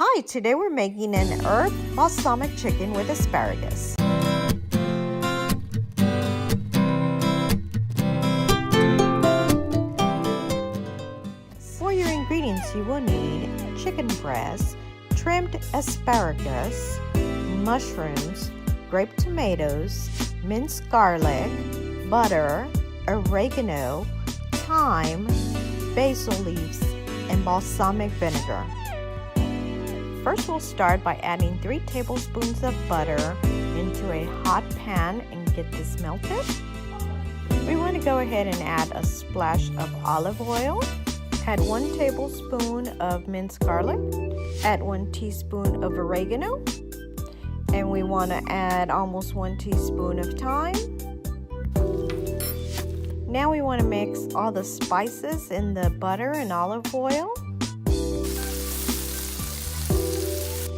Hi, today we're making an herb balsamic chicken with asparagus. For your ingredients, you will need chicken breast, trimmed asparagus, mushrooms, grape tomatoes, minced garlic, butter, oregano, thyme, basil leaves, and balsamic vinegar. First, we'll start by adding 3 tablespoons of butter into a hot pan and get this melted. We want to go ahead and add a splash of olive oil. Add 1 tablespoon of minced garlic. Add 1 teaspoon of oregano. And we want to add almost 1 teaspoon of thyme. Now we want to mix all the spices in the butter and olive oil.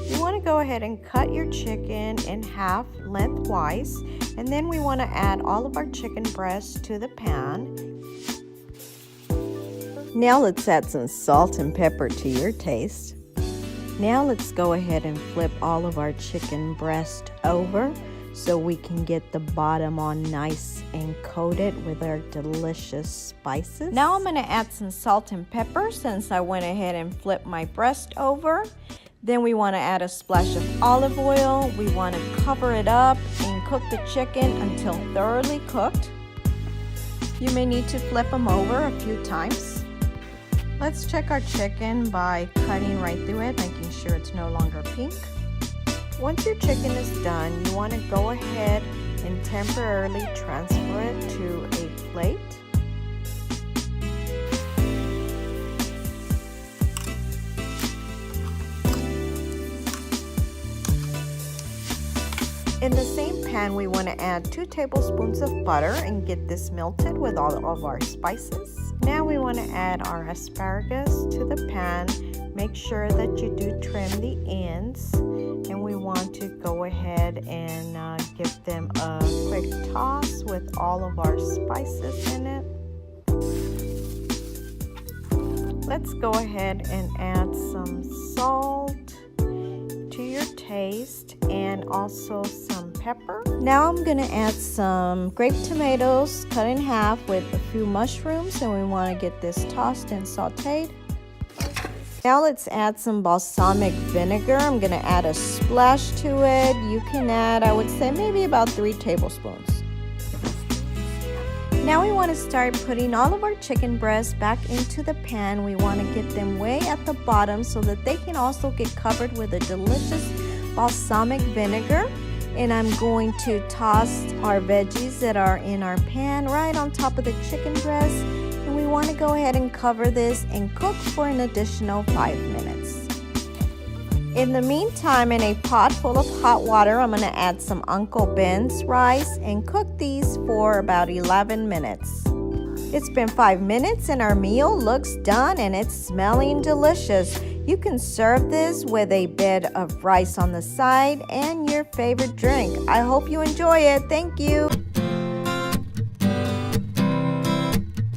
You want to go ahead and cut your chicken in half lengthwise, and then we want to add all of our chicken breasts to the pan. Now let's add some salt and pepper to your taste. Now let's go ahead and flip all of our chicken breast over so we can get the bottom on nice and coated with our delicious spices. Now I'm going to add some salt and pepper since I went ahead and flipped my breast over. Then we want to add a splash of olive oil. We want to cover it up and cook the chicken until thoroughly cooked. You may need to flip them over a few times. Let's check our chicken by cutting right through it, making sure it's no longer pink. Once your chicken is done, you want to go ahead and temporarily transfer it to a plate. In the same pan, we want to add 2 tablespoons of butter and get this melted with all of our spices. Now we want to add our asparagus to the pan. Make sure that you do trim the ends, and we want to go ahead and give them a quick toss with all of our spices in it. Let's go ahead and add some salt to your taste and also some pepper. Now I'm going to add some grape tomatoes cut in half with a few mushrooms, and we want to get this tossed and sauteed. Now let's add some balsamic vinegar. I'm going to add a splash to it. You can add, I would say, maybe about 3 tablespoons. Now we want to start putting all of our chicken breasts back into the pan. We want to get them way at the bottom so that they can also get covered with a delicious balsamic vinegar. And I'm going to toss our veggies that are in our pan right on top of the chicken breast. And we want to go ahead and cover this and cook for an additional 5 minutes. In the meantime, in a pot full of hot water, I'm going to add some Uncle Ben's rice and cook these for about 11 minutes. It's been 5 minutes and our meal looks done and it's smelling delicious. You can serve this with a bed of rice on the side and your favorite drink. I hope you enjoy it. Thank you.